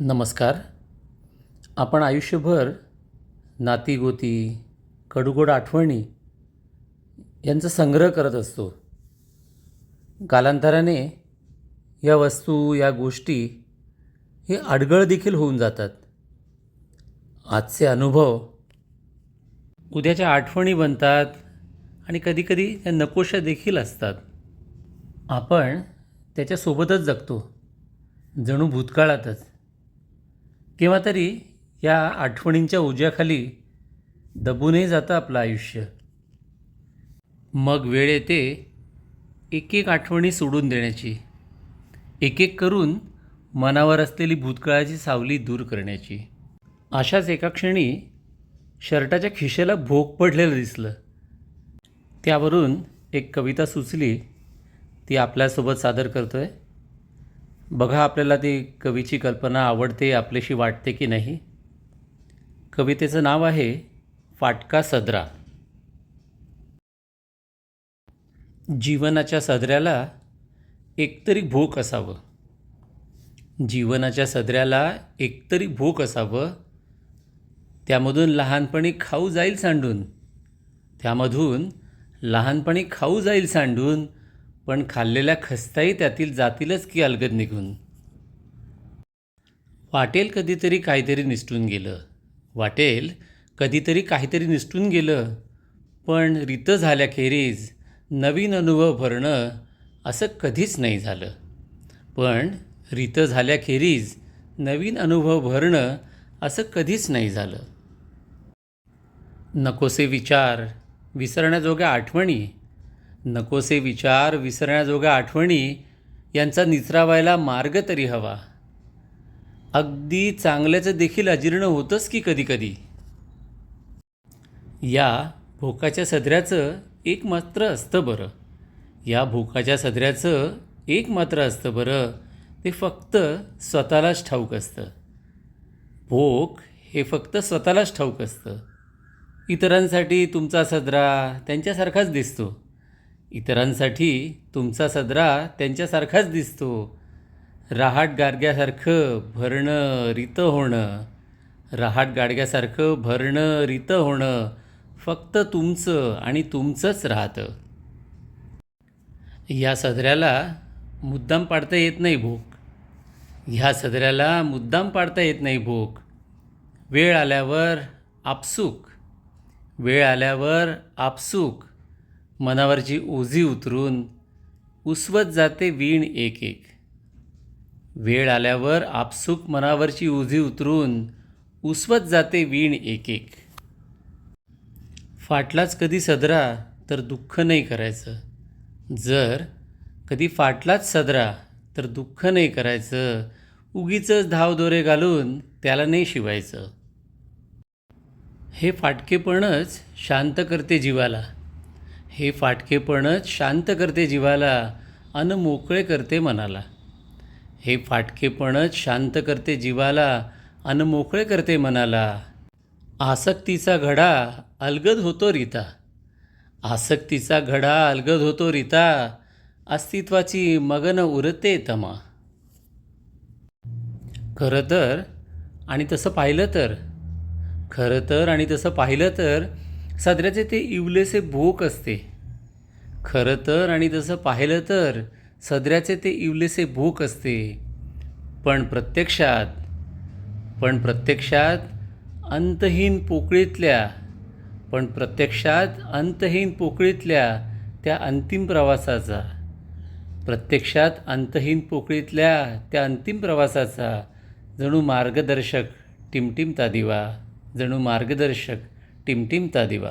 नमस्कार. आपण आयुष्यभर नातीगोती, कडूगोड आठवणी यांचा संग्रह करत असतो. कालांतराने या वस्तू, या गोष्टी हे अडगळ देखील होऊन जातात. आजचे अनुभव उद्याच्या आठवणी बनतात आणि कधीकधी त्या नकोशा देखील असतात. आपण त्याच्यासोबतच जगतो, जणू भूतकाळातच. केव्हा तरी या आठवणींच्या ओझ्याखाली दबूनही जातं आपलं आयुष्य. मग वेळ येते एक एक आठवणी सोडून देण्याची, एक एक करून मनावर असलेली भूतकाळाची सावली दूर करण्याची. अशाच एका क्षणी शर्टाच्या खिशाला भोक पडलेलं दिसलं. त्यावरून एक कविता सुचली, ती आपल्यासोबत सादर करतो आहे. बघा आपल्याला ती कवीची कल्पना आवडते, आपल्याशी वाटते की नाही. कवितेचं नाव आहे फाटका सदरा. जीवनाच्या सदऱ्याला एकतरी भोक असावं, जीवनाच्या सदऱ्याला एकतरी भोक असावं. त्यामधून लहानपणी खाऊ जाईल सांडून, त्यामधून लहानपणी खाऊ जाईल सांडून, पण खाल्लेल्या खस्ताही त्यातील जातीलच की अलगद निघून. वाटेल कधीतरी काहीतरी निसटून गेलं, वाटेल कधीतरी काहीतरी निसटून गेलं, पण रीत झाल्याखेरीज नवीन अनुभव भरणं असं कधीच नाही झालं. पण रीत झाल्याखेरीज नवीन अनुभव भरणं असं कधीच नाही झालं. नकोसे विचार विसरण्याजोग्या आठवणी, नकोसे विचार विसरण्याजोग्या आठवणी यांचा निचरा व्हायला मार्ग तरी हवा. अगदी चांगल्याचं देखील अजीर्ण होतंच की कधीकधी. या भोकाच्या सदऱ्याचं एक मात्र असतं बरं, या भोकाच्या सदऱ्याचं एक मात्र असतं बरं, ते फक्त स्वतःलाच ठाऊक असतं. भोक हे फक्त स्वतःलाच ठाऊक असतं. इतरांसाठी तुमचा सदरा त्यांच्यासारखाच दिसतो, इतरांसाठी तुमचा सदरा त्यांच्यासारखाच दिसतो. रहाट गाडग्यासारखं भरणं रीतं होणं, रहाट गाडग्यासारखं भरणं रीतं होणं फक्त तुमचं आणि तुमचंच राहतं. या सदऱ्याला मुद्दाम पाडता येत नाही भोक, ह्या सदऱ्याला मुद्दाम पाडता येत नाही भोक. वेळ आल्यावर आपसूक, वेळ आल्यावर आपसूक मनावरची ओझी उतरून उसवत जाते वीण एक एक. वेळ आल्यावर आपसूक मनावरची ओझी उतरून उसवत जाते वीण एक एक. फाटलाच कधी सदरा तर दुःख नाही करायचं, जर कधी फाटलाच सदरा तर दुःख नाही करायचं. उगीचंच धावदोरे घालून त्याला नाही शिवायचं. हे फाटकेपणच शांत करते जीवाला, हे फाटकेपणच शांत करते जीवाला अन मोकळे करते मनाला. हे फाटकेपणच शांत करते जीवाला अन मोकळे करते मनाला. आसक्तीचा घडा अलगद होतो रीता, आसक्तीचा घडा अलगद होतो रीता, अस्तित्वाची मगन उरते तमा. खरं तर आणि तसं पाहिलं तर, खरं तर आणि तसं पाहिलं तर सदऱ्याचे ते इवलेसे भोक असते. खरं तर आणि तसं पाहिलं तर सदऱ्याचे ते इवलेसे भोक असते. पण प्रत्यक्षात अंतहीन पोकळीतल्या, पण प्रत्यक्षात अंतहीन पोकळीतल्या त्या अंतिम प्रवासाचा, प्रत्यक्षात अंतहीन पोकळीतल्या त्या अंतिम प्रवासाचा जणू मार्गदर्शक टिमटिमता दिवा, जणू मार्गदर्शक टिमटिमता दिवा.